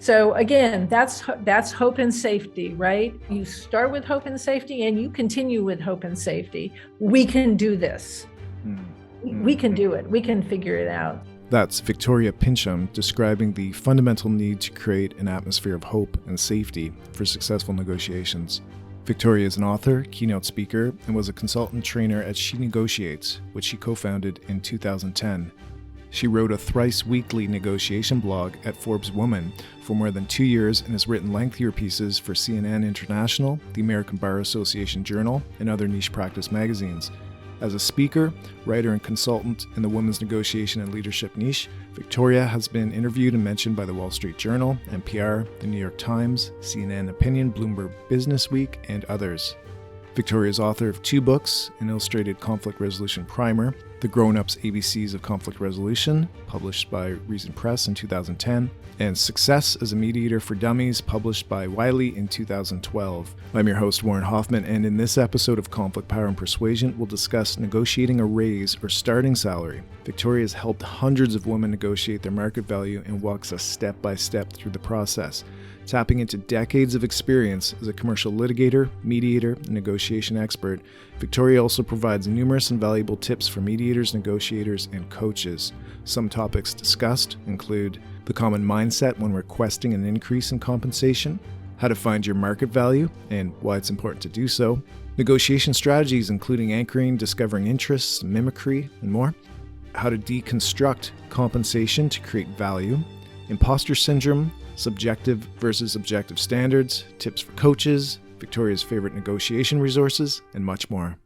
So again, that's hope and safety, right? You start with hope and safety and you continue with hope and safety. We can do this. We can do it. We can figure it out. That's Victoria Pynchon describing the fundamental need to create an atmosphere of hope and safety for successful negotiations. Victoria is an author, keynote speaker, and was a consultant trainer at She Negotiates, which she co-founded in 2010. She wrote a thrice-weekly negotiation blog at ForbesWoman for more than 2 years and has written lengthier pieces for CNN International, the American Bar Association Journal, and other niche practice magazines. As a speaker, writer, and consultant in the women's negotiation and leadership niche, Victoria has been interviewed and mentioned by the Wall Street Journal, NPR, the New York Times, CNN Opinion, Bloomberg Business Week, and others. Victoria is author of 2 books, an illustrated conflict resolution primer, The Grownups ABCs of Conflict Resolution, published by Reason Press in 2010, and Success as a Mediator for Dummies, published by Wiley in 2012. I'm your host, Warren Hoffman, and in this episode of Conflict, Power, and Persuasion, we'll discuss negotiating a raise or starting salary. Victoria has helped hundreds of women negotiate their market value and walks us step by step through the process. Tapping into decades of experience as a commercial litigator, mediator, and negotiation expert, Victoria also provides numerous and valuable tips for mediators, negotiators, and coaches. Some topics discussed include the common mindset when requesting an increase in compensation, how to find your market value and why it's important to do so, negotiation strategies including anchoring, discovering interests, mimicry, and more, how to deconstruct compensation to create value, imposter syndrome, subjective versus objective standards, tips for coaches, Victoria's favorite negotiation resources, and much more.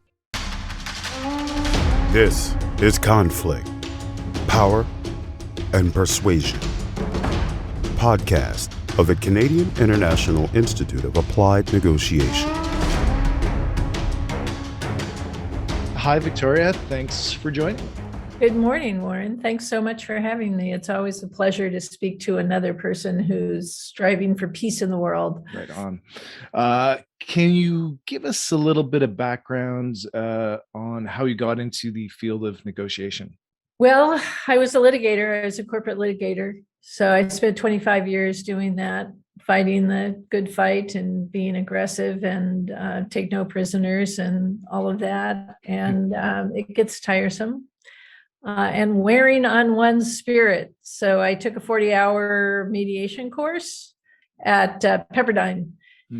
This is Conflict, Power, and Persuasion, podcast of the Canadian International Institute of Applied Negotiation. Hi, Victoria. Thanks for joining. Good morning, Warren. Thanks so much for having me. It's always a pleasure to speak to another person who's striving for peace in the world. Right on. Can you give us a little bit of background on how you got into the field of negotiation? Well, I was a litigator. I was a corporate litigator. So I spent 25 years doing that, fighting the good fight and being aggressive and take no prisoners and all of that. And it gets tiresome. And wearing on one's spirit. So I took a 40-hour mediation course at Pepperdine.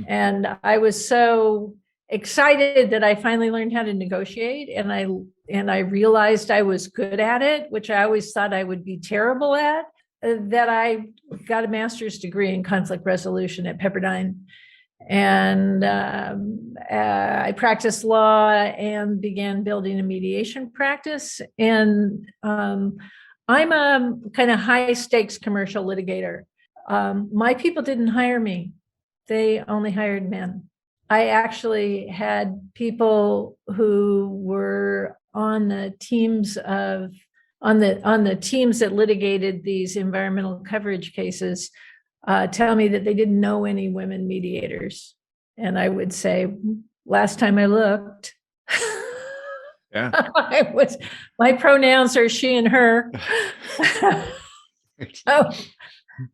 And I was so excited that I finally learned how to negotiate. And I realized I was good at it, which I always thought I would be terrible at, that I got a master's degree in conflict resolution at Pepperdine. And I practiced law and began building a mediation practice. And I'm a kind of high stakes commercial litigator. My people didn't hire me. They only hired men. I actually had people who were on the teams that litigated these environmental coverage cases tell me that they didn't know any women mediators. And I would say, last time I looked, Yeah. my pronouns are she and her.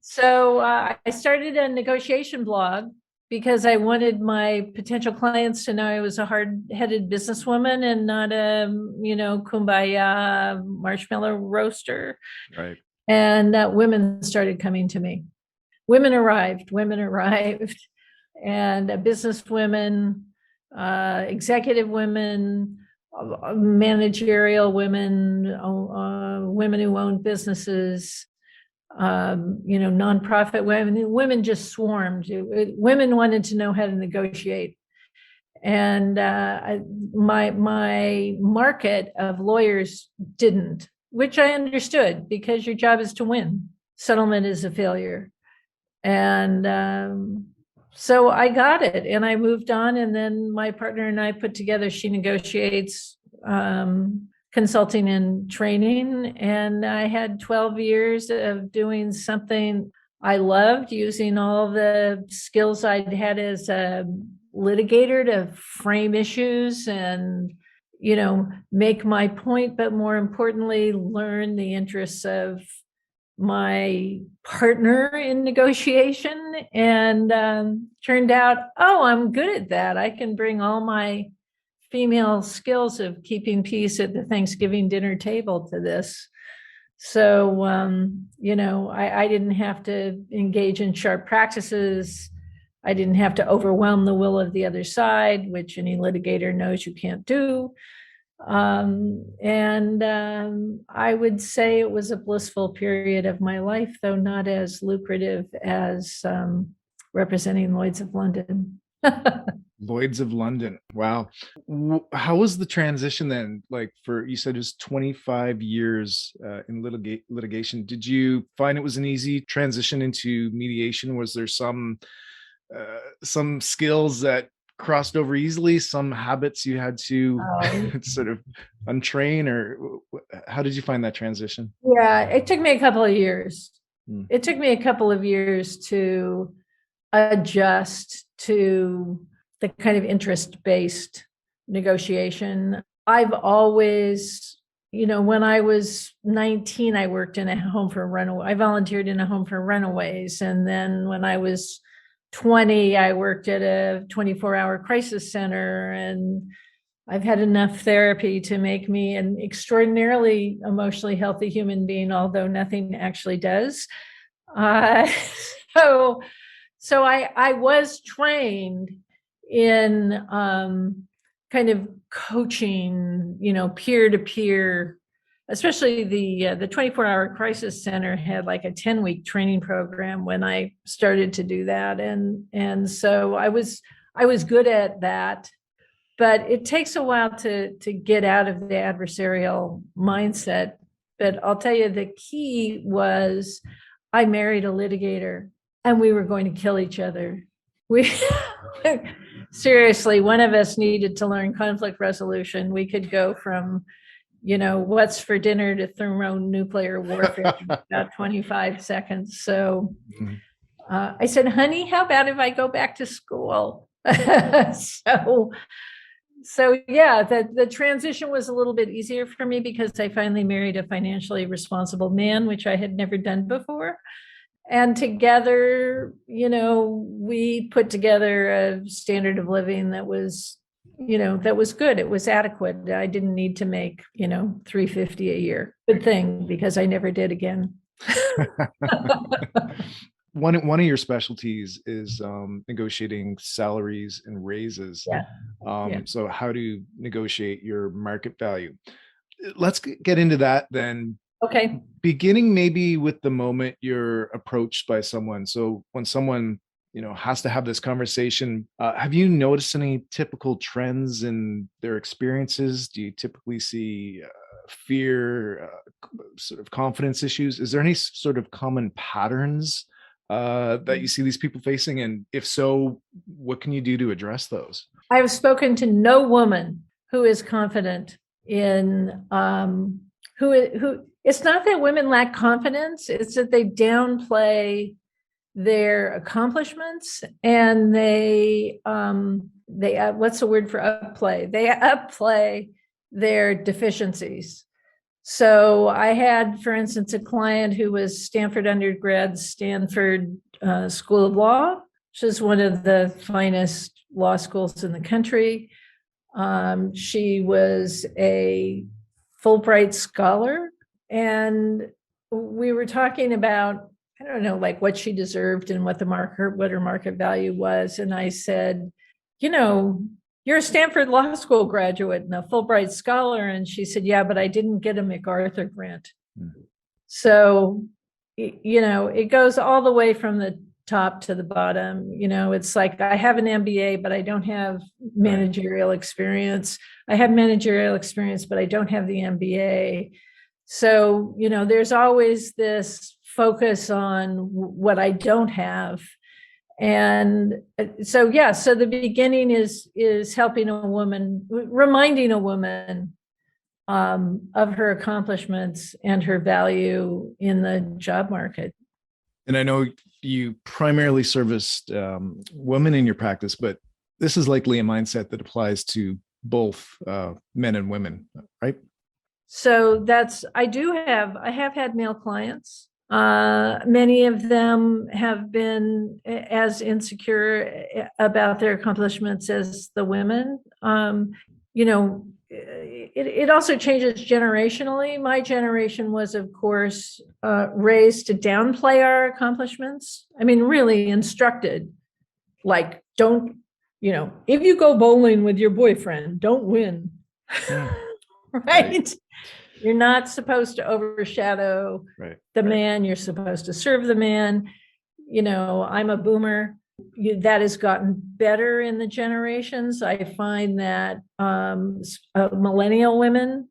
So I started a negotiation blog because I wanted my potential clients to know I was a hard-headed businesswoman and not a, kumbaya marshmallow roaster. Right. And women started coming to me. Women arrived, and business women, executive women, managerial women, women who own businesses, nonprofit women. Women just swarmed. Women wanted to know how to negotiate. And my market of lawyers didn't, which I understood because your job is to win. Settlement is a failure. And so I got it and I moved on. And then my partner and I put together She Negotiates consulting and training. And I had 12 years of doing something I loved, using all the skills I'd had as a litigator to frame issues and, make my point, but more importantly, learn the interests of my partner in negotiation, and turned out, oh, I'm good at that. I can bring all my female skills of keeping peace at the Thanksgiving dinner table to this. So, I didn't have to engage in sharp practices. I didn't have to overwhelm the will of the other side, which any litigator knows you can't do. I would say it was a blissful period of my life, though not as lucrative as representing Lloyd's of London. Lloyd's of London. Wow. How was the transition then? Like you said, it was 25 years in litigation. Did you find it was an easy transition into mediation? Was there some skills that crossed over easily, some habits you had to sort of untrain, or how did you find that transition? Yeah, it took me a couple of years. It took me a couple of years to adjust to the kind of interest-based negotiation. I've always, when I was 19, I worked in a home for runaway. I volunteered in a home for runaways. And then when I was 20, I worked at a 24-hour crisis center, and I've had enough therapy to make me an extraordinarily emotionally healthy human being, although nothing actually does. So I was trained in kind of coaching, peer-to-peer. Especially the 24-hour crisis center had like a 10-week training program when I started to do that, and so I was good at that. But it takes a while to get out of the adversarial mindset. But I'll tell you, the key was I married a litigator, and we were going to kill each other. We seriously, one of us needed to learn conflict resolution. We could go from what's for dinner to thermonuclear warfare in about 25 seconds. So I said, honey, how about if I go back to school? So yeah, the transition was a little bit easier for me because I finally married a financially responsible man, which I had never done before. And together, we put together a standard of living that was good. It was adequate. I didn't need to make, $350 a year. Good thing, because I never did again. One of your specialties is negotiating salaries and raises. Yeah. So how to negotiate your market value. Let's get into that then. Okay. Beginning maybe with the moment you're approached by someone. So when someone has to have this conversation, have you noticed any typical trends in their experiences? Do you typically see fear, sort of confidence issues? Is there any sort of common patterns that you see these people facing? And if so, what can you do to address those? I have spoken to no woman who is confident in who. It's not that women lack confidence; it's that they downplay their accomplishments, and they what's the word for upplay? They upplay their deficiencies. So I had, for instance, a client who was Stanford undergrad, Stanford School of Law, which is one of the finest law schools in the country. She was a Fulbright scholar, and we were talking about, I don't know, like what she deserved and what her market value was. And I said, you're a Stanford Law School graduate and a Fulbright scholar. And she said, yeah, but I didn't get a MacArthur grant. So, it goes all the way from the top to the bottom. It's like, I have an MBA, but I don't have managerial experience. I have managerial experience, but I don't have the MBA. So, there's always this focus on what I don't have. And so, so the beginning is helping a woman, reminding a woman of her accomplishments and her value in the job market. And I know you primarily serviced women in your practice, but this is likely a mindset that applies to both men and women, right? So I have had male clients. Many of them have been as insecure about their accomplishments as the women. It also changes generationally. My generation was, of course, raised to downplay our accomplishments. I mean, really instructed, like, don't, if you go bowling with your boyfriend, don't win. Right? You're not supposed to overshadow the man. You're supposed to serve the man. I'm a boomer. That has gotten better in the generations. I find that millennial women,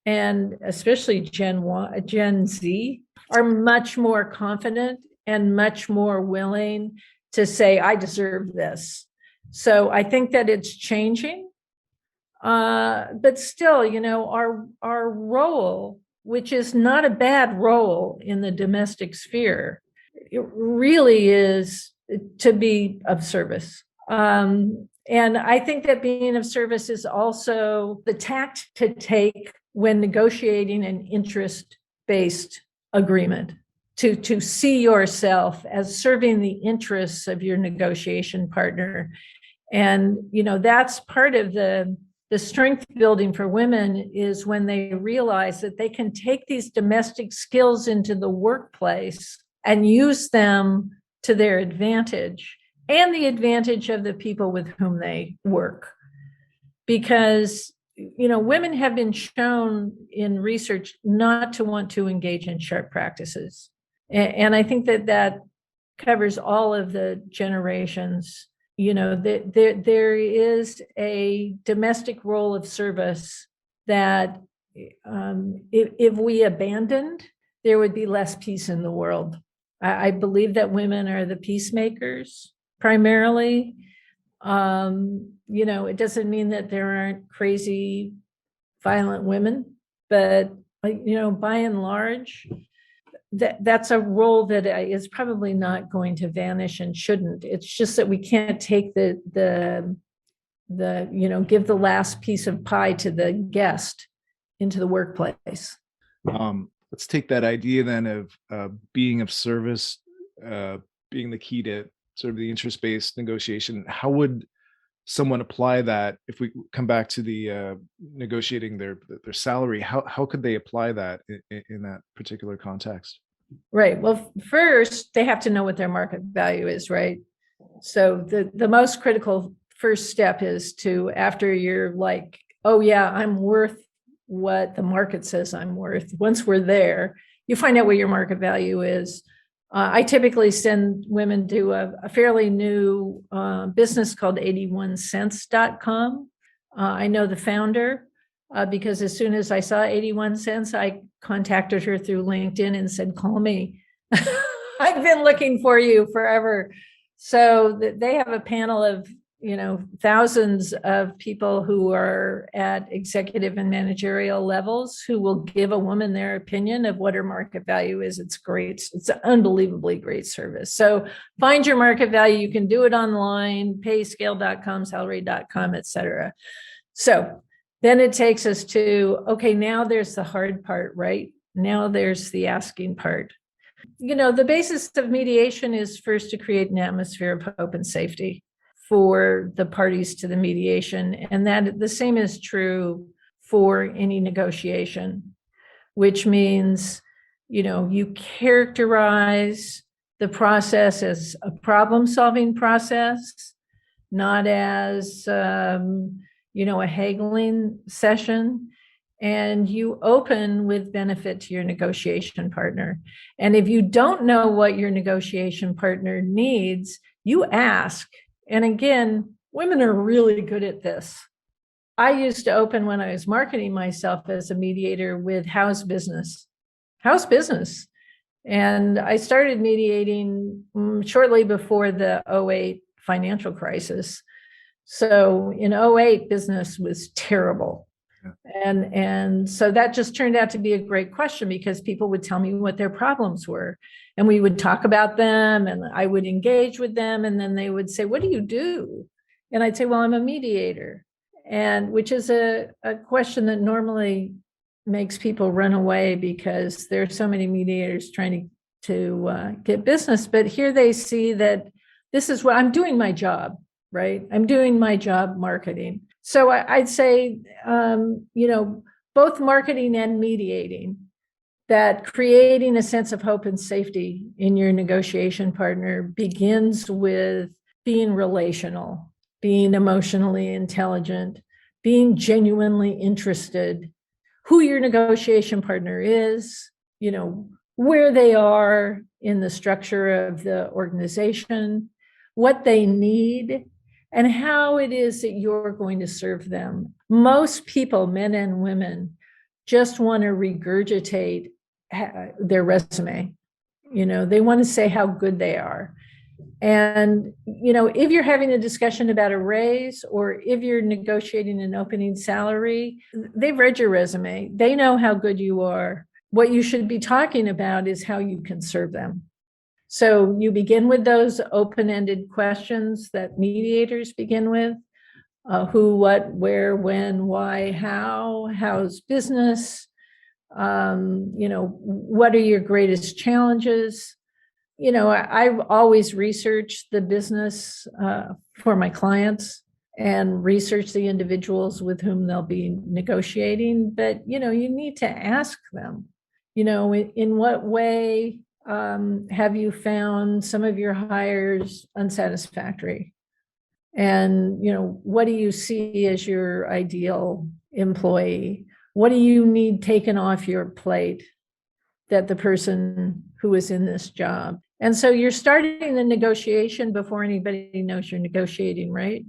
and especially Gen Z, are much more confident and much more willing to say, I deserve this. So I think that it's changing. But still, our role, which is not a bad role in the domestic sphere, it really is to be of service. And I think that being of service is also the tact to take when negotiating an interest-based agreement, to see yourself as serving the interests of your negotiation partner. And, that's part of the strength building for women, is when they realize that they can take these domestic skills into the workplace and use them to their advantage and the advantage of the people with whom they work. Because, women have been shown in research not to want to engage in sharp practices. And I think that covers all of the generations. There is a domestic role of service that if we abandoned, there would be less peace in the world. I believe that women are the peacemakers primarily. It doesn't mean that there aren't crazy, violent women, but by and large, that's a role that is probably not going to vanish and shouldn't. It's just that we can't take the give the last piece of pie to the guest into the workplace. Let's take that idea then of being of service, being the key to sort of the interest-based negotiation. How would someone apply that if we come back to the negotiating their salary? How could they apply that in that particular context? Right. Well, first, they have to know what their market value is, right? So the most critical first step is to, after you're like, oh yeah, I'm worth what the market says I'm worth. Once we're there, you find out what your market value is. I typically send women to a fairly new business called 81cents.com. I know the founder because as soon as I saw 81 cents, I contacted her through LinkedIn and said, call me. I've been looking for you forever. So they have a panel of thousands of people who are at executive and managerial levels who will give a woman their opinion of what her market value is. It's great. It's an unbelievably great service. So find your market value. You can do it online, payscale.com, salary.com, et cetera. So then it takes us to, okay, now there's the hard part, right? Now there's the asking part. The basis of mediation is first to create an atmosphere of hope and safety for the parties to the mediation. And that the same is true for any negotiation, which means, you characterize the process as a problem-solving process, not as, a haggling session. And you open with benefit to your negotiation partner. And if you don't know what your negotiation partner needs, you ask. And again, women are really good at this. I used to open when I was marketing myself as a mediator with how's business? How's business? And I started mediating shortly before the 2008 financial crisis. So in 2008, business was terrible. And so that just turned out to be a great question because people would tell me what their problems were. And we would talk about them and I would engage with them. And then they would say, what do you do? And I'd say, well, I'm a mediator. And which is a question that normally makes people run away because there are so many mediators trying to get business. But here they see that this is what I'm doing my job, right? I'm doing my job marketing. So I'd say, both marketing and mediating, that creating a sense of hope and safety in your negotiation partner begins with being relational, being emotionally intelligent, being genuinely interested, who your negotiation partner is, where they are in the structure of the organization, what they need, and how it is that you're going to serve them. Most people, men and women, just want to regurgitate their resume. They want to say how good they are. And, if you're having a discussion about a raise or if you're negotiating an opening salary, they've read your resume. They know how good you are. What you should be talking about is how you can serve them. So you begin with those open-ended questions that mediators begin with. Who, what, where, when, why, how's business? What are your greatest challenges? I've always researched the business for my clients and research the individuals with whom they'll be negotiating. But, you need to ask them, in what way have you found some of your hires unsatisfactory? And, what do you see as your ideal employee? What do you need taken off your plate that the person who is in this job? And so you're starting the negotiation before anybody knows you're negotiating, right?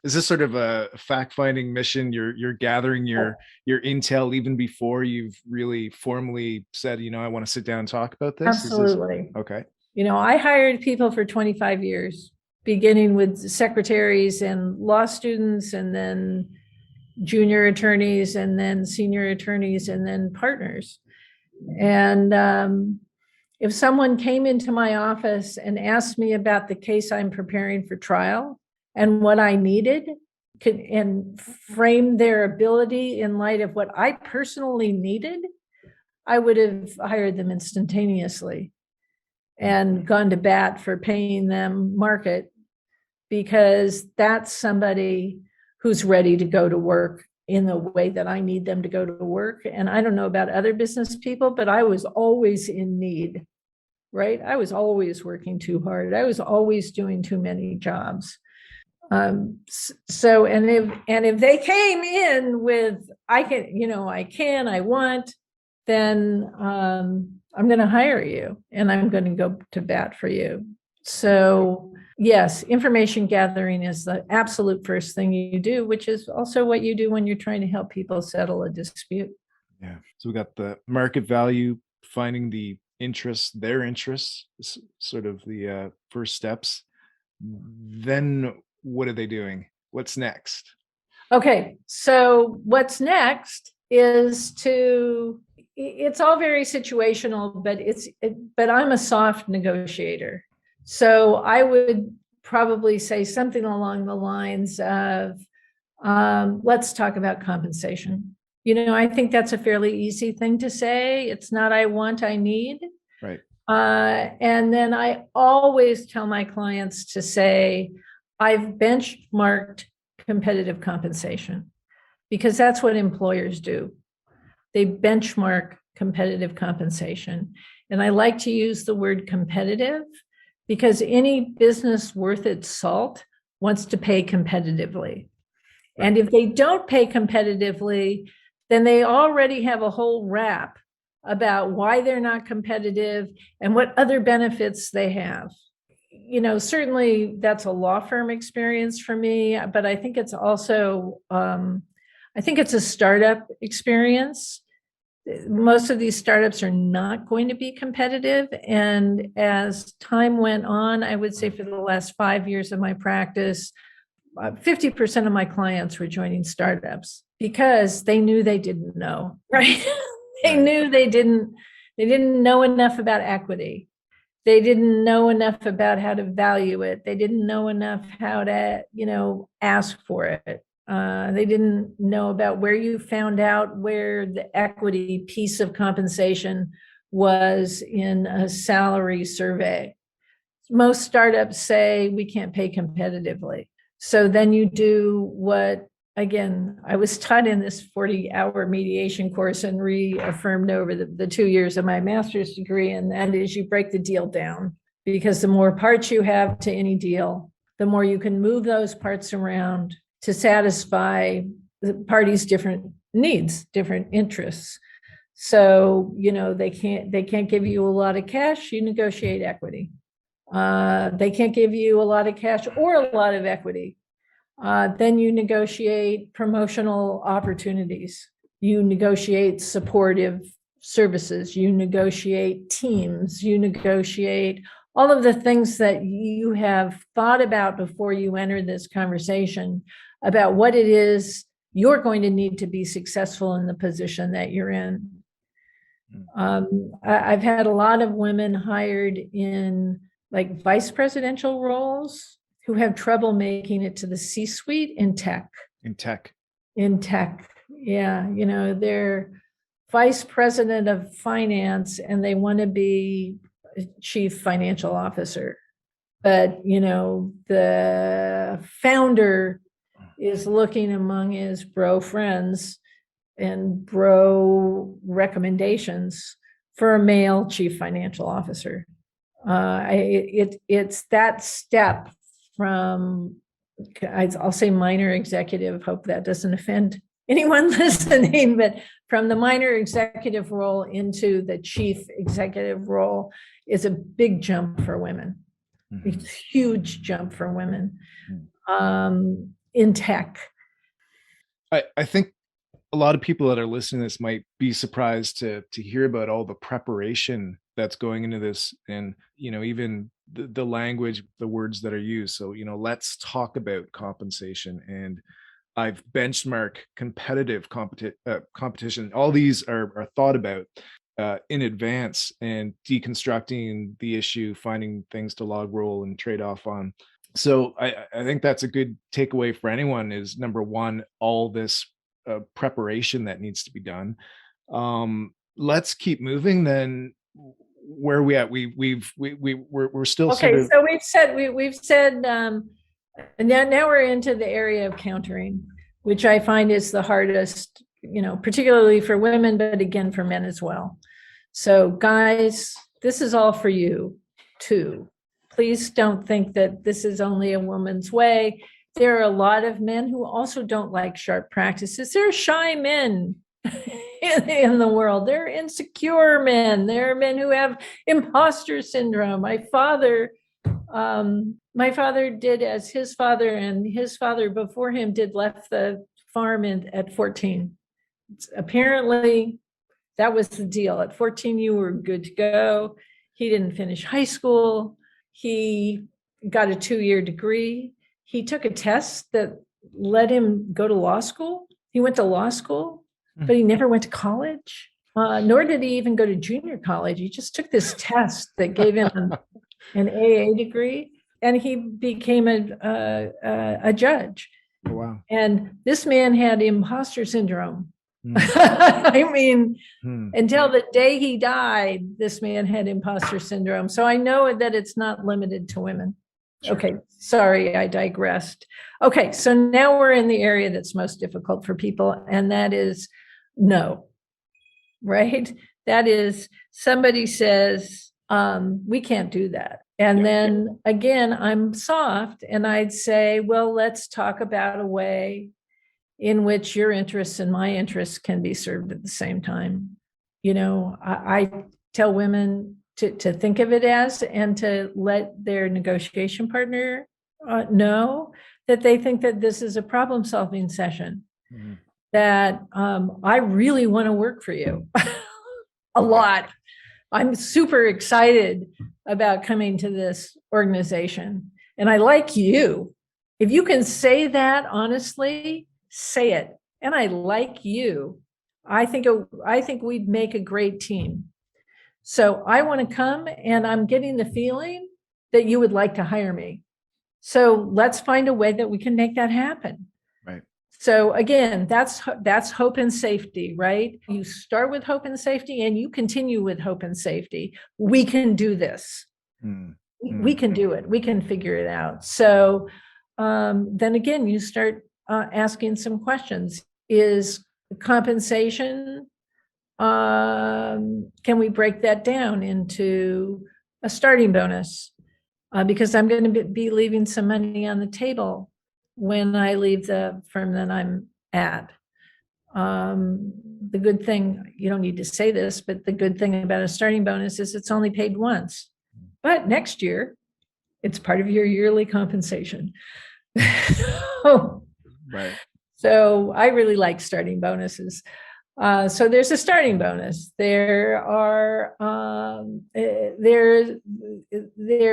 Is this sort of a fact-finding mission? You're gathering your intel even before you've really formally said, I want to sit down and talk about this? Absolutely. Okay. I hired people for 25 years, beginning with secretaries and law students, and then junior attorneys, and then senior attorneys, and then partners. And if someone came into my office and asked me about the case I'm preparing for trial and what I needed, and framed their ability in light of what I personally needed, I would have hired them instantaneously and gone to bat for paying them market, because that's somebody who's ready to go to work in the way that I need them to go to work. And I don't know about other business people, but I was always in need, right? I was always working too hard. I was always doing too many jobs. And if they came in with, I want, then I'm going to hire you and I'm going to go to bat for you. So yes, information gathering is the absolute first thing you do, which is also what you do when you're trying to help people settle a dispute. Yeah. So we got the market value, finding the interests, their interests, sort of the first steps. Then what are they doing? What's next? Okay. So what's next is it's all very situational, but I'm a soft negotiator. So I would probably say something along the lines of, let's talk about compensation. I think that's a fairly easy thing to say. It's not I want, I need. Right. And then I always tell my clients to say, I've benchmarked competitive compensation, because that's what employers do. They benchmark competitive compensation. And I like to use the word competitive, because any business worth its salt wants to pay competitively. Right. And if they don't pay competitively, then they already have a whole rap about why they're not competitive and what other benefits they have. Certainly that's a law firm experience for me, but I think it's also, it's a startup experience. Most of these startups are not going to be competitive. And as time went on, I would say for the last 5 years of my practice, 50% of my clients were joining startups because they knew they didn't know, right? They knew they didn't know enough about equity. They didn't know enough about how to value it. They didn't know enough how to, ask for it. They didn't know about where you found out where the equity piece of compensation was in a salary survey. Most startups say we can't pay competitively. So then you do what, again, I was taught in this 40-hour mediation course and reaffirmed over the 2 years of my master's degree, and that is you break the deal down, because the more parts you have to any deal, the more you can move those parts around to satisfy the parties' different needs, different interests. So, they can't give you a lot of cash, you negotiate equity. They can't give you a lot of cash or a lot of equity. Then you negotiate promotional opportunities. You negotiate supportive services. You negotiate teams. You negotiate all of the things that you have thought about before you enter this conversation about what it is you're going to need to be successful in the position that you're in. I've had a lot of women hired in like vice presidential roles who have trouble making it to the C-suite in tech. In tech. Yeah. They're vice president of finance and they want to be a chief financial officer. But, the founder is looking among his bro friends and bro recommendations for a male chief financial officer. It's that step from, I'll say minor executive, hope that doesn't offend anyone listening, but from the minor executive role into the chief executive role is a big jump for women. It's a huge jump for women in tech. I think a lot of people that are listening to this might be surprised to hear about all the preparation that's going into this, and even the language, the words that are used. So let's talk about compensation, and I've benchmarked competitive competition. All these are thought about in advance, and deconstructing the issue, finding things to log roll and trade off on. So I think that's a good takeaway for anyone is, number one, all this preparation that needs to be done. Let's keep moving then. Where are we at? We're still okay. So we've said and now we're into the area of countering, which I find is the hardest, particularly for women, but again for men as well. So guys, this is all for you too. Please don't think that this is only a woman's way. There are a lot of men who also don't like sharp practices. There are shy men in the world. There are insecure men. There are men who have imposter syndrome. My father did as his father, and his father before him left the farm at 14. Apparently, that was the deal. At 14, you were good to go. He didn't finish high school. He got a 2-year degree. He took a test that let him go to law school. He went to law school, but he never went to college, nor did he even go to junior college. He just took this test that gave him an AA degree, and he became a judge. Oh, wow. And this man had imposter syndrome. I mean, until the day he died, this man had imposter syndrome. So I know that it's not limited to women. Sure. Okay, sorry, I digressed. Okay, so now we're in the area that's most difficult for people, and that is no, right? That is, somebody says, we can't do that. And then again, I'm soft, and I'd say, well, let's talk about a way in which your interests and my interests can be served at the same time. I tell women to think of it as, and to let their negotiation partner know that they think that this is a problem-solving session, that I really want to work for you a lot. I'm super excited about coming to this organization, and I like you. If you can say that honestly, say it. And I like you. I think we'd make a great team. So I want to come, and I'm getting the feeling that you would like to hire me. So let's find a way that we can make that happen. Right. So again, that's hope and safety, right? You start with hope and safety and you continue with hope and safety. We can do this. We can do it. We can figure it out. So then again, you start asking some questions. Is compensation, can we break that down into a starting bonus? Because I'm going to be leaving some money on the table when I leave the firm that I'm at. The good thing, you don't need to say this, but the good thing about a starting bonus is it's only paid once. But next year, it's part of your yearly compensation. Right. So I really like starting bonuses. So there's a starting bonus. There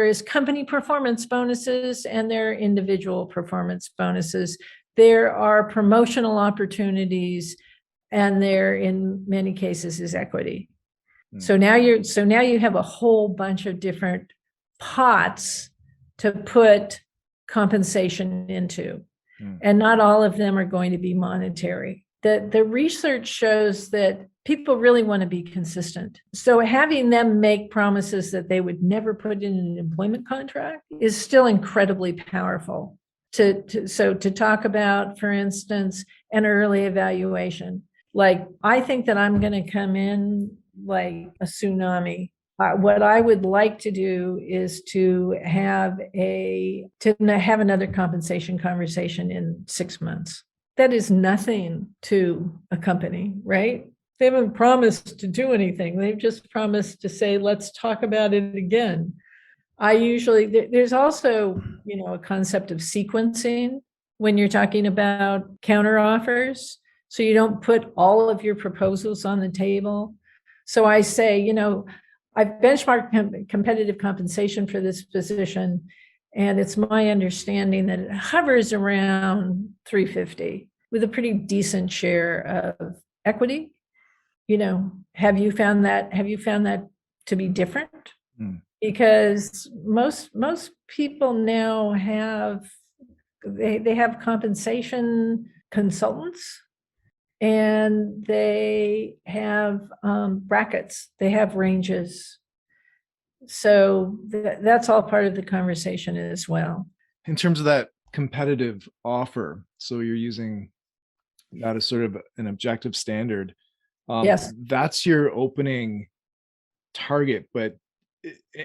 is company performance bonuses and there are individual performance bonuses. There are promotional opportunities, and there, in many cases, is equity. So now you have a whole bunch of different pots to put compensation into, and not all of them are going to be monetary. The research shows that people really want to be consistent. So having them make promises that they would never put in an employment contract is still incredibly powerful. To talk about, for instance, an early evaluation. Like, I think that I'm going to come in like a tsunami. What I would like to do is to have another compensation conversation in 6 months. That is nothing to a company, right? They haven't promised to do anything. They've just promised to say, let's talk about it again. There's also, a concept of sequencing when you're talking about counter offers. So you don't put all of your proposals on the table. So I say, I've benchmarked competitive compensation for this position, and it's my understanding that it hovers around 350 with a pretty decent share of equity. Have you found that to be different? Because most people now have compensation consultants, and they have brackets, they have ranges. So that's all part of the conversation as well. In terms of that competitive offer, so you're using that as sort of an objective standard. Yes. That's your opening target, but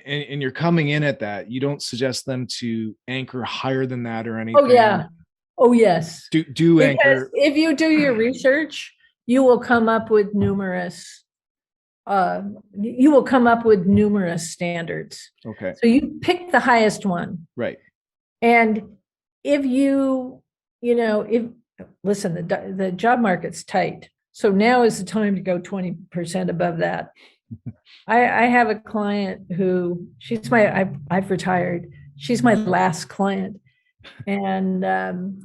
and you're coming in at that. You don't suggest them to anchor higher than that or anything. Oh yeah. Oh yes. Do because anchor. If you do your research, you will come up with numerous standards. Okay. So you pick the highest one. Right. And if listen, the job market's tight. So now is the time to go 20% above that. I have a client who I've retired. She's my last client. And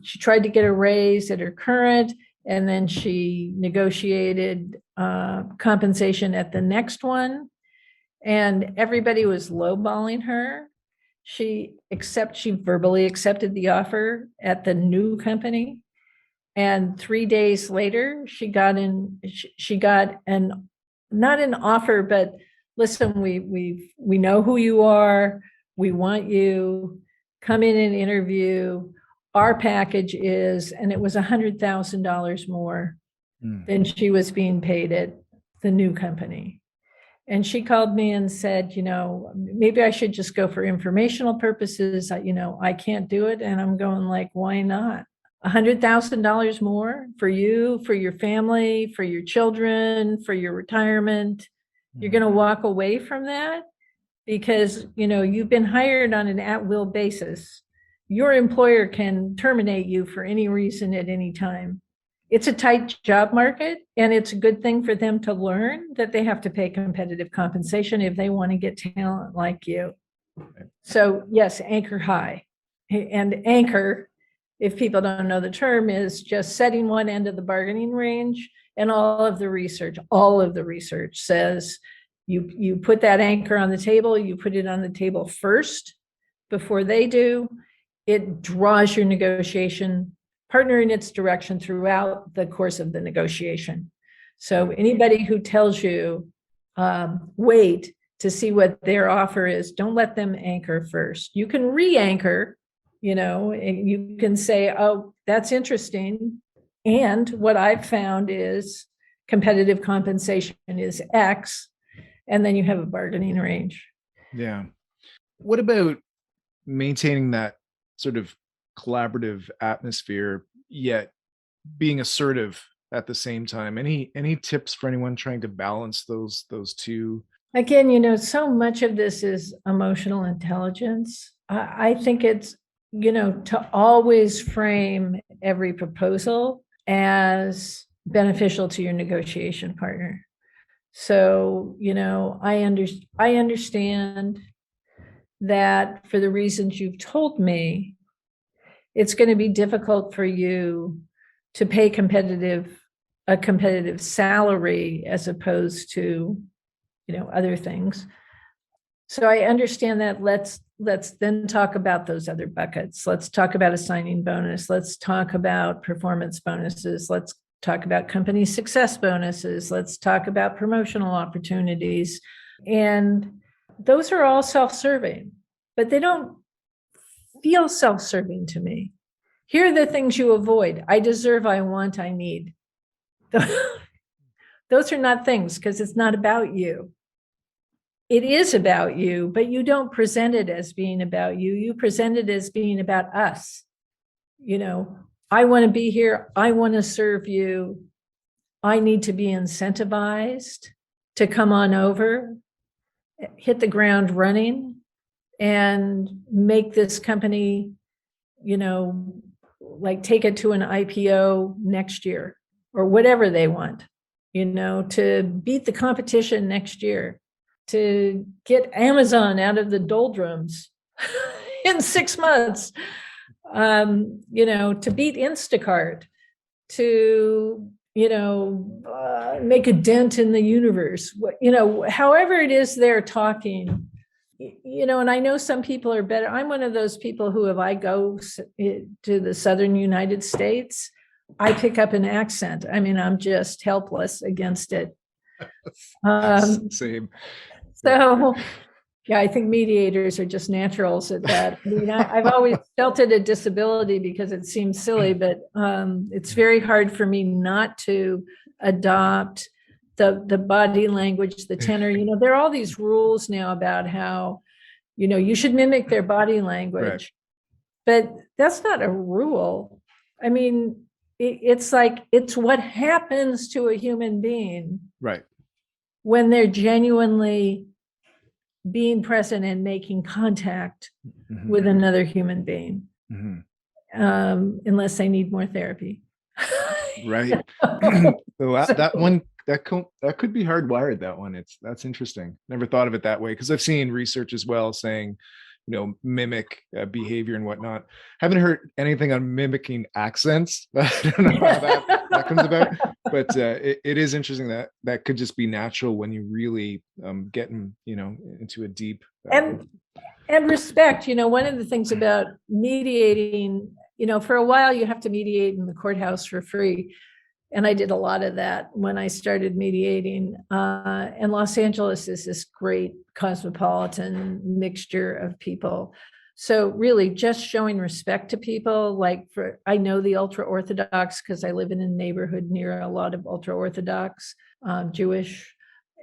she tried to get a raise at her current, and then she negotiated compensation at the next one. And everybody was lowballing her. She verbally accepted the offer at the new company. And 3 days later, she got not an offer, but listen, we know who you are. We want you. Come in and interview. Our package is, and it was $100,000 more than she was being paid at the new company. And she called me and said, maybe I should just go for informational purposes. I can't do it. And I'm going like, why not? $100,000 more for you, for your family, for your children, for your retirement. You're going to walk away from that because, you've been hired on an at-will basis. Your employer can terminate you for any reason at any time. It's a tight job market, and it's a good thing for them to learn that they have to pay competitive compensation if they want to get talent like you. So yes, anchor high. And anchor, if people don't know the term, is just setting one end of the bargaining range, and all of the research says you put that anchor on the table, you put it on the table first before they do. It draws your negotiation partner in its direction throughout the course of the negotiation. So anybody who tells you, wait to see what their offer is, don't let them anchor first. You can re-anchor, you can say, oh, that's interesting. And what I've found is competitive compensation is X, and then you have a bargaining range. Yeah. What about maintaining that sort of collaborative atmosphere, yet being assertive at the same time? Any tips for anyone trying to balance those two? Again, so much of this is emotional intelligence. I think it's, to always frame every proposal as beneficial to your negotiation partner. So, I understand that for the reasons you've told me, it's going to be difficult for you to pay a competitive salary as opposed to, other things. So I understand that. Let's then talk about those other buckets. Let's talk about a signing bonus. Let's talk about performance bonuses. Let's talk about company success bonuses. Let's talk about promotional opportunities. And those are all self-serving, but they don't feel self-serving to me. Here are the things you avoid. I deserve, I want, I need. Those are not things, because it's not about you. It is about you, but you don't present it as being about you. You present it as being about us. I want to be here. I want to serve you. I need to be incentivized to come on over, hit the ground running, and make this company, take it to an IPO next year or whatever they want, to beat the competition next year, to get Amazon out of the doldrums in 6 months, to beat Instacart, to, make a dent in the universe, however it is they're talking, and I know some people are better. I'm one of those people who, if I go to the Southern United States, I pick up an accent. I mean, I'm just helpless against it. Same. So, yeah, I think mediators are just naturals at that. I mean, I've always felt it a disability because it seems silly, but it's very hard for me not to adopt the body language, the tenor. There are all these rules now about how, you should mimic their body language, but that's not a rule. I mean, it's like, it's what happens to a human being, right, when they're genuinely being present and making contact with another human being, unless they need more therapy. Right. So that one, that could be hardwired. That one, that's interesting. Never thought of it that way, because I've seen research as well saying, mimic behavior and whatnot. Haven't heard anything on mimicking accents. I don't know how that comes about, but it is interesting that could just be natural when you really get into a deep and respect. One of the things about mediating, for a while you have to mediate in the courthouse for free. And I did a lot of that when I started mediating. And Los Angeles is this great cosmopolitan mixture of people. So really just showing respect to people, I know the ultra-Orthodox because I live in a neighborhood near a lot of ultra-Orthodox Jewish.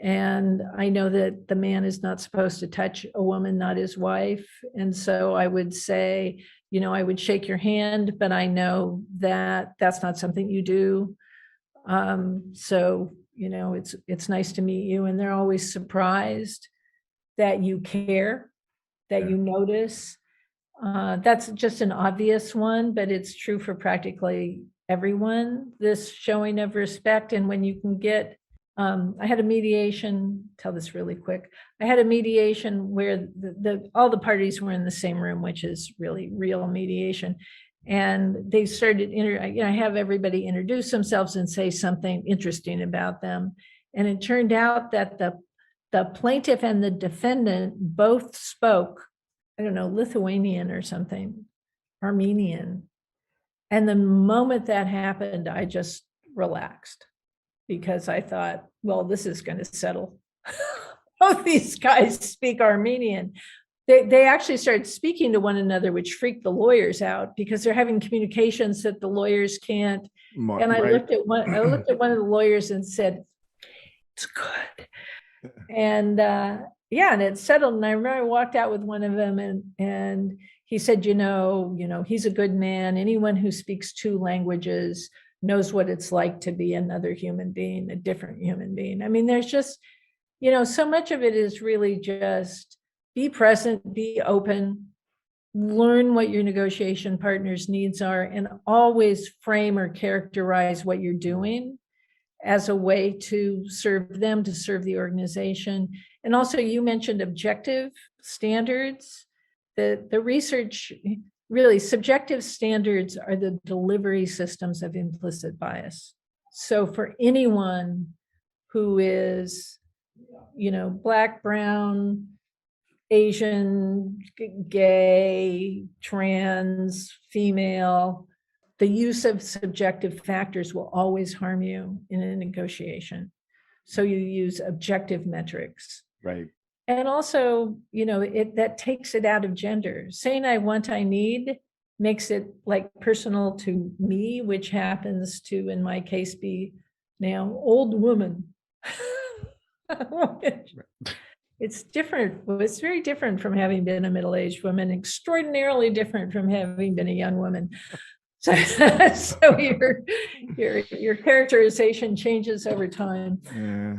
And I know that the man is not supposed to touch a woman, not his wife. And so I would say, I would shake your hand, but I know that that's not something you do. So, it's nice to meet you. And they're always surprised that you care, that you notice. That's just an obvious one, but it's true for practically everyone, this showing of respect. And when you can get, I had a mediation, tell this really quick. I had a mediation where all the parties were in the same room, which is really real mediation. And they started, I have everybody introduce themselves and say something interesting about them. And it turned out that the plaintiff and the defendant both spoke, I don't know, Lithuanian or something, Armenian. And the moment that happened, I just relaxed because I thought, well, this is going to settle. Both these guys speak Armenian. They actually started speaking to one another, which freaked the lawyers out because they're having communications that the lawyers can't. And I looked at one of the lawyers and said, "It's good." And yeah, and it settled. And I remember I walked out with one of them, and he said, you know, he's a good man. Anyone who speaks 2 languages knows what it's like to be another human being, a different human being. I mean, there's just, so much of it is really just be present, be open, learn what your negotiation partner's needs are, and always frame or characterize what you're doing as a way to serve them, to serve the organization. And also, you mentioned objective standards. The research, really, subjective standards are the delivery systems of implicit bias. So for anyone who is, Black, brown, Asian, gay, trans, female, the use of subjective factors will always harm you in a negotiation. So you use objective metrics. Right. And also, that takes it out of gender. Saying I want, I need makes it like personal to me, which happens to, in my case, be now old woman. It's different. It's very different from having been a middle-aged woman, extraordinarily different from having been a young woman. So your characterization changes over time. Yeah.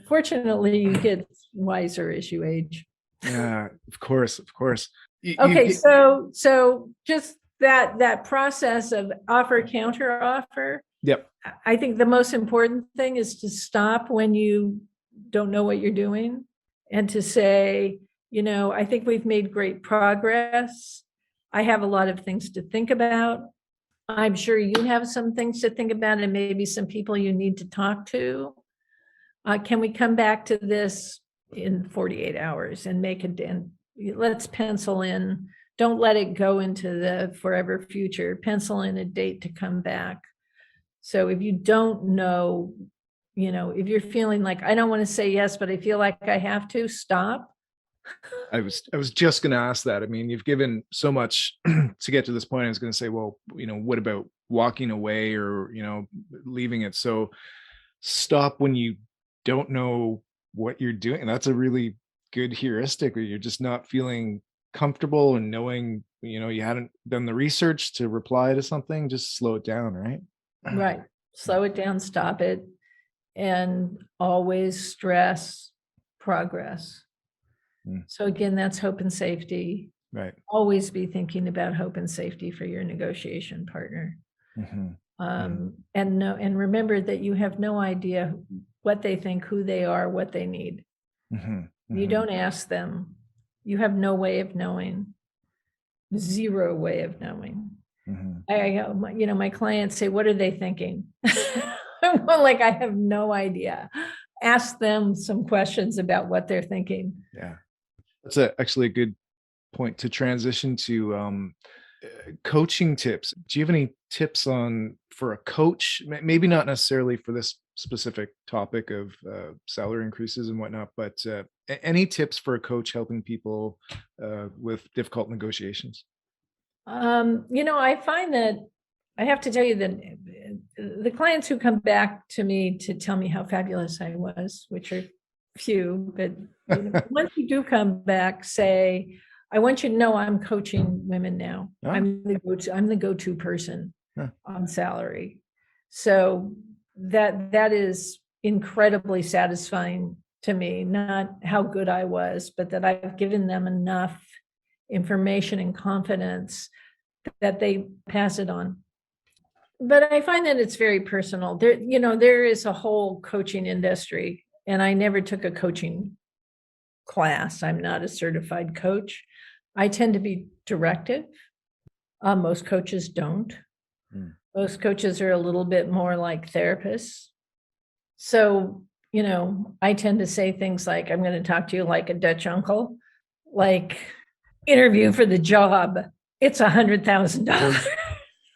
Fortunately, you get wiser as you age. Yeah, of course. Okay, so just that process of offer, counter offer. Yep. I think the most important thing is to stop when you don't know what you're doing and to say, I think we've made great progress. I have a lot of things to think about. I'm sure you have some things to think about and maybe some people you need to talk to. Can we come back to this in 48 hours and let's pencil in, don't let it go into the forever future, pencil in a date to come back. So if you don't know, if you're feeling like, I don't want to say yes, but I feel like I have to, stop. I was just going to ask that. I mean, you've given so much to get to this point. I was going to say, well, what about walking away or, leaving it? So stop when you don't know what you're doing. That's a really good heuristic, where you're just not feeling comfortable and knowing, you hadn't done the research to reply to something. Just slow it down, right? Right. Slow it down, stop it, and always stress progress. So again, that's hope and safety. Right. Always be thinking about hope and safety for your negotiation partner. And remember that you have no idea what they think, who they are, what they need. You don't ask them. You have no way of knowing. Zero way of knowing. My clients say, what are they thinking? I'm like, I have no idea. Ask them some questions about what they're thinking. Yeah. That's actually a good point to transition to coaching tips. Do you have any tips for a coach? Maybe not necessarily for this specific topic of salary increases and whatnot, but any tips for a coach helping people with difficult negotiations? I find that I have to tell you that the clients who come back to me to tell me how fabulous I was, which are few, but once you do come back, say, I want you to know I'm coaching women now. I'm the go-to person on salary. So that is incredibly satisfying to me, not how good I was, but that I've given them enough information and confidence that they pass it on. But I find that it's very personal. There is a whole coaching industry, and I never took a coaching class. I'm not a certified coach. I tend to be directive. Most coaches don't. Most coaches are a little bit more like therapists. So, I tend to say things like, I'm going to talk to you like a Dutch uncle, like interview for the job. It's $100,000.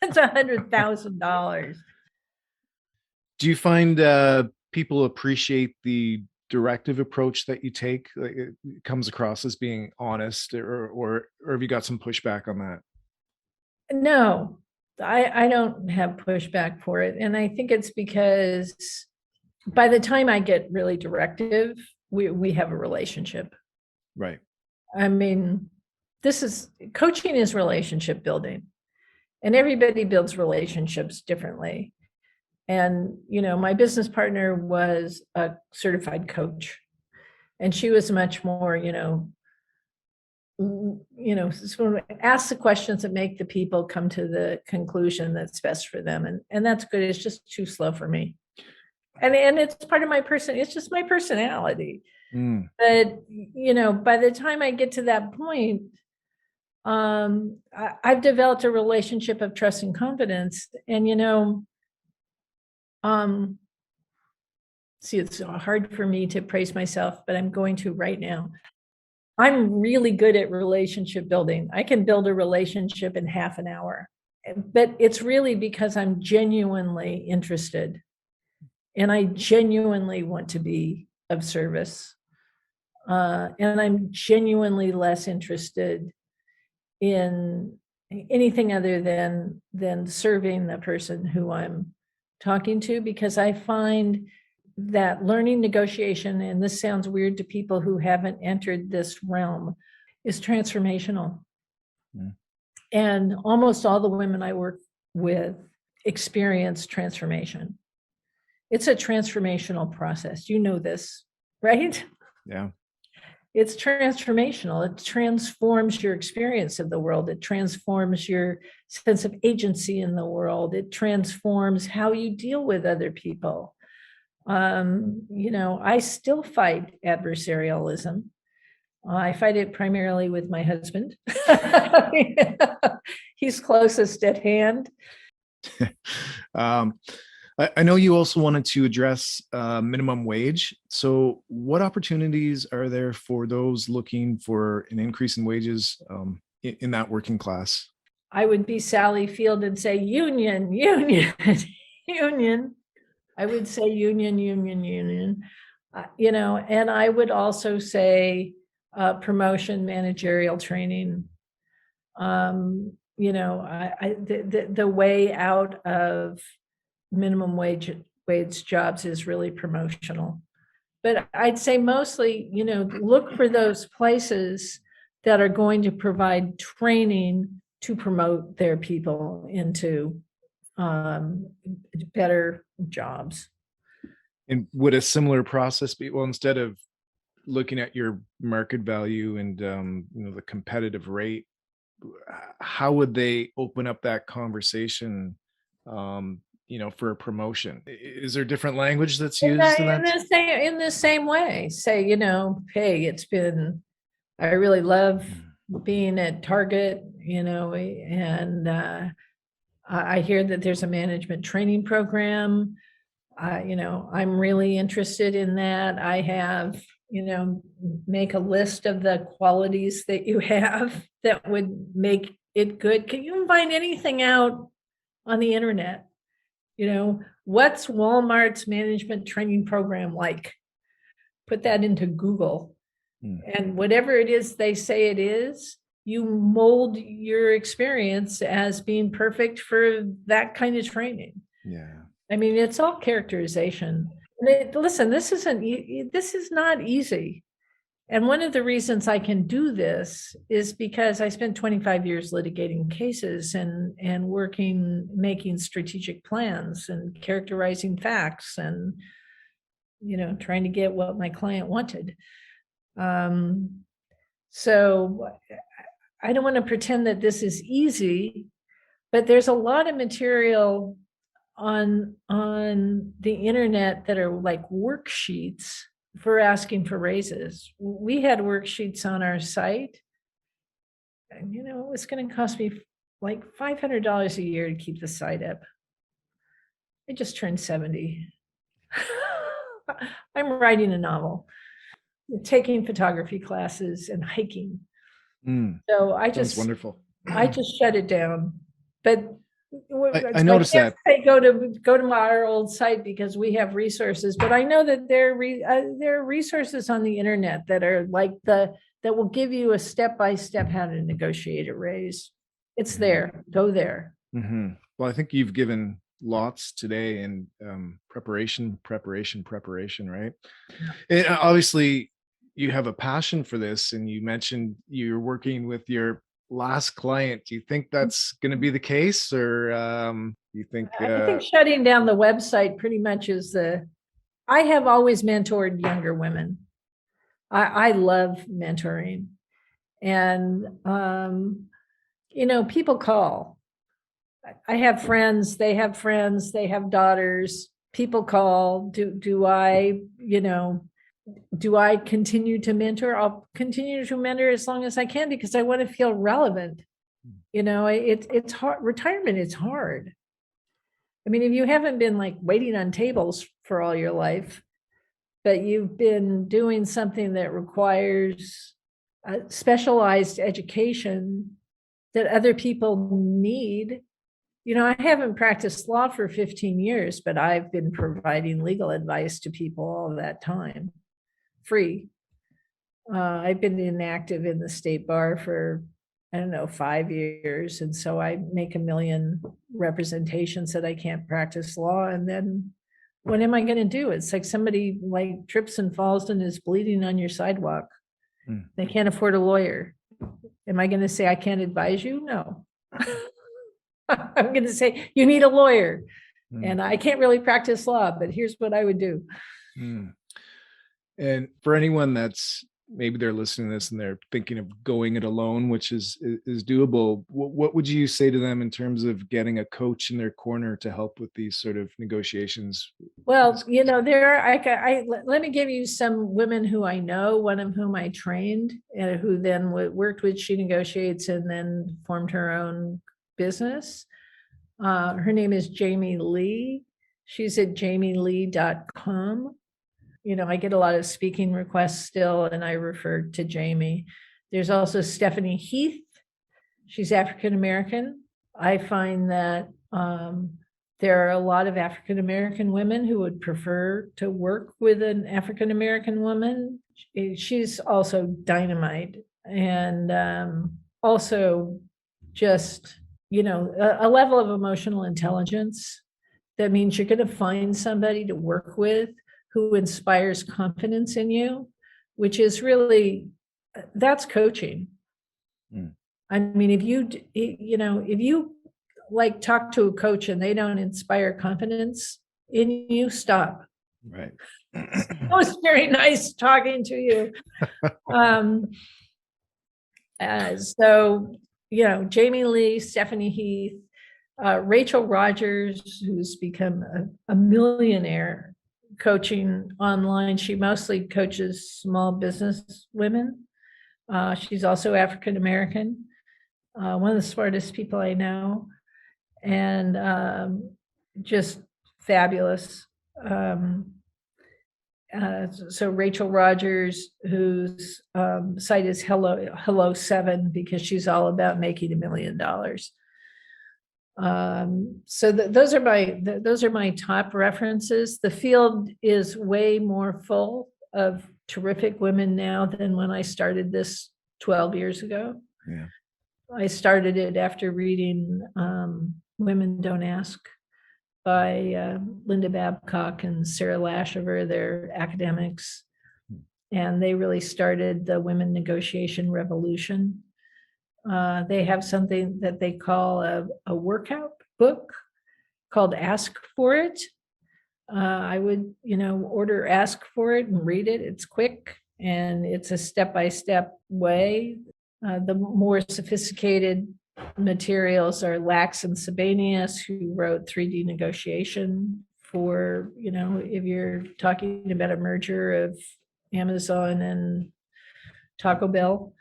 It's $100,000. Do you find people appreciate the directive approach that you take? Like, it comes across as being honest, or have you got some pushback on that? No, I don't have pushback for it. And I think it's because by the time I get really directive, we have a relationship. Right. I mean, coaching is relationship building, and everybody builds relationships differently. And, my business partner was a certified coach, and she was much more, sort of ask the questions that make the people come to the conclusion that's best for them. And that's good. It's just too slow for me. And it's part of it's just my personality. But, by the time I get to that point, I've developed a relationship of trust and confidence. And, see, it's hard for me to praise myself, but I'm going to right now. I'm really good at relationship building. I can build a relationship in half an hour, but it's really because I'm genuinely interested and I genuinely want to be of service. And I'm genuinely less interested in anything other than serving the person who I'm talking to, because I find that learning negotiation, and this sounds weird to people who haven't entered this realm, is transformational. And almost all the women I work with experience transformation. It's a transformational process. You know this, right? Yeah. It's transformational. It transforms your experience of the world. It transforms your sense of agency in the world. It transforms how you deal with other people. I still fight adversarialism. I fight it primarily with my husband. He's closest at hand. I know you also wanted to address minimum wage. So what opportunities are there for those looking for an increase in wages in that working class? I would be Sally Field and say, union, union, union. I would say union, union, union. And I would also say promotion, managerial training. The way out of minimum wage jobs is really promotional. But I'd say mostly, look for those places that are going to provide training to promote their people into better jobs. And would a similar process be, well, instead of looking at your market value and the competitive rate, how would they open up that conversation for a promotion? Is there different language that's used in that? In the same way, say, hey, I really love being at Target, and I hear that there's a management training program. I'm really interested in that. I have, make a list of the qualities that you have that would make it good. Can you find anything out on the internet? What's Walmart's management training program like? Put that into Google. And whatever it is they say it is, you mold your experience as being perfect for that kind of training. Yeah. I mean, it's all characterization. Listen, this is not easy. And one of the reasons I can do this is because I spent 25 years litigating cases and making strategic plans and characterizing facts and, trying to get what my client wanted. So I don't want to pretend that this is easy, but there's a lot of material on the internet that are like worksheets for asking for raises. We had worksheets on our site, and it was going to cost me like $500 a year to keep the site up. I just turned 70. I'm writing a novel, taking photography classes and hiking. So That's wonderful. I just shut it down. But I noticed can't that. say go to our old site because we have resources, but I know that there are resources on the internet that are like that will give you a step-by-step how to negotiate a raise. It's there. Go there. Mm-hmm. Well, I think you've given lots today in preparation, right? And obviously, you have a passion for this, and you mentioned you're working with your last client. Do you think that's going to be the case, or you think? I think shutting down the website pretty much is I have always mentored younger women. I love mentoring, and people call. I have friends, they have daughters, people call. Do I continue to mentor? I'll continue to mentor as long as I can because I want to feel relevant. It's hard. Retirement is hard. I mean, if you haven't been like waiting on tables for all your life, but you've been doing something that requires specialized education that other people need. I haven't practiced law for 15 years, but I've been providing legal advice to people all that time, free. I've been inactive in the state bar for, 5 years. And so I make a million representations that I can't practice law. And then what am I going to do? It's like somebody like trips and falls and is bleeding on your sidewalk. They can't afford a lawyer. Am I going to say I can't advise you? No. I'm going to say you need a lawyer. And I can't really practice law, but here's what I would do. And for anyone that's maybe they're listening to this and they're thinking of going it alone, which is doable, what would you say to them in terms of getting a coach in their corner to help with these sort of negotiations? Well, let me give you some women who I know, one of whom I trained, who then worked with She Negotiates and then formed her own business. Her name is Jamie Lee. She's at jamielee.com. I get a lot of speaking requests still, and I refer to Jamie. There's also Stephanie Heath. She's African-American. I find that there are a lot of African-American women who would prefer to work with an African-American woman. She's also dynamite, and also just, a level of emotional intelligence. That means you're going to find somebody to work with who inspires confidence in you, which is really, that's coaching. I mean, if you like talk to a coach and they don't inspire confidence in you, stop. Right. It was very nice talking to you. So, Jamie Lee, Stephanie Heath, Rachel Rogers, who's become a millionaire coaching online. She mostly coaches small business women. She's also African-American, one of the smartest people I know, and just fabulous. So Rachel Rogers, whose site is Hello 7, because she's all about making $1 million. So those are my top references. The field is way more full of terrific women now than when I started this 12 years ago. Yeah. I started it after reading Women Don't Ask by Linda Babcock and Sarah Lashover. They're academics, and they really started the women negotiation revolution. They have something that they call a workout book called Ask for It. I would, order Ask for It and read it. It's quick and it's a step-by-step way. The more sophisticated materials are Lax and Sabanius, who wrote 3D negotiation for, if you're talking about a merger of Amazon and Taco Bell.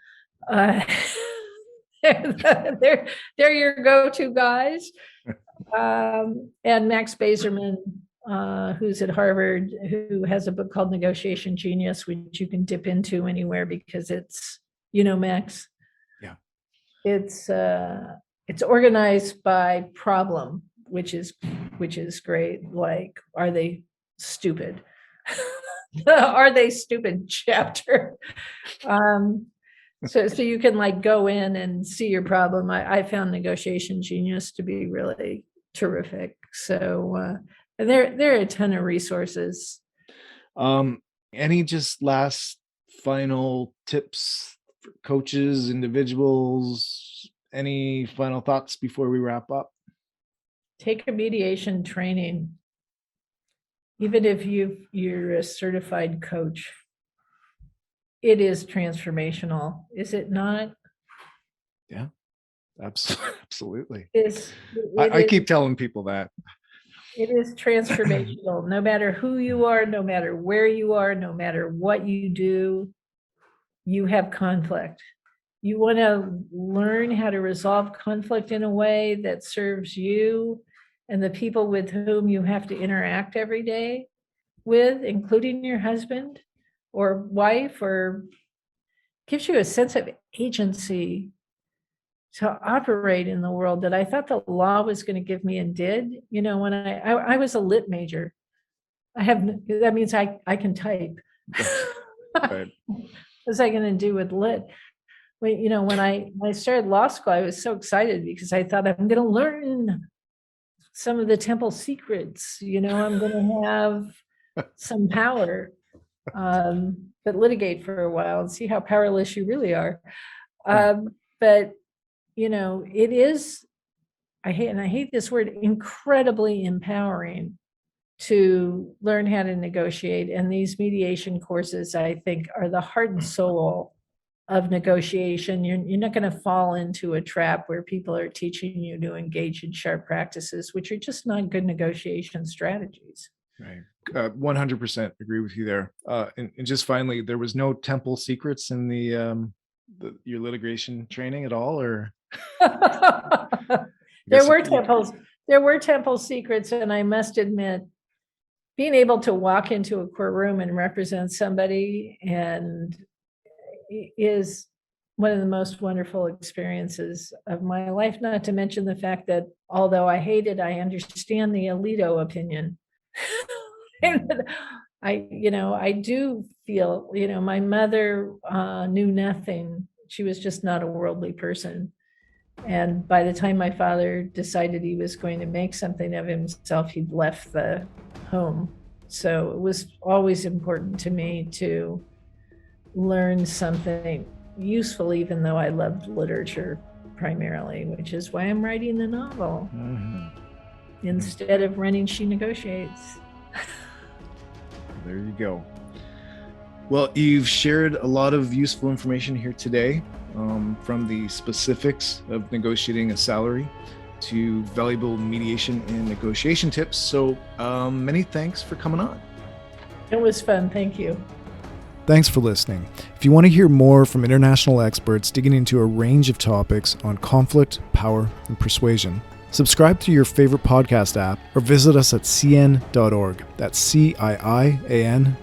They're your go-to guys. And Max Bazerman, who's at Harvard, who has a book called Negotiation Genius, which you can dip into anywhere because it's, Max. Yeah. It's it's organized by problem, which is great. Like, are they stupid? Are they stupid chapter? So you can like go in and see your problem. I found Negotiation Genius to be really terrific. So and there are a ton of resources. Any just last final tips for coaches, individuals? Any final thoughts before we wrap up? Take a mediation training. Even if you're a certified coach, it is transformational, is it not? Yeah, absolutely. I keep telling people that. It is transformational. No matter who you are, no matter where you are, no matter what you do, you have conflict. You want to learn how to resolve conflict in a way that serves you and the people with whom you have to interact every day with, including your husband or wife, or gives you a sense of agency to operate in the world that I thought the law was going to give me and did. You know, when I was a lit major, that means I can type. Right. What was I going to do with lit? When I started law school, I was so excited because I thought I'm going to learn some of the temple secrets. I'm going to have some power, but litigate for a while and see how powerless you really are. But it is, I hate this word, incredibly empowering to learn how to negotiate. And these mediation courses, I think, are the heart and soul of negotiation. You're not going to fall into a trap where people are teaching you to engage in sharp practices, which are just not good negotiation strategies. Right. 100% agree with you there. And just finally, there was no temple secrets in your litigation training at all, or? There were temple secrets, and I must admit, being able to walk into a courtroom and represent somebody is one of the most wonderful experiences of my life, not to mention the fact that although I hate it, I understand the Alito opinion. I do feel, my mother knew nothing. She was just not a worldly person. And by the time my father decided he was going to make something of himself, he'd left the home. So it was always important to me to learn something useful, even though I loved literature primarily, which is why I'm writing the novel. Mm-hmm. Instead of running She Negotiates. There you go. Well, you've shared a lot of useful information here today, from the specifics of negotiating a salary to valuable mediation and negotiation tips. So many thanks for coming on. It was fun. Thank you. Thanks for listening. If you want to hear more from international experts digging into a range of topics on conflict, power, and persuasion, subscribe to your favorite podcast app or visit us at cian.org. That's CIIAN.org.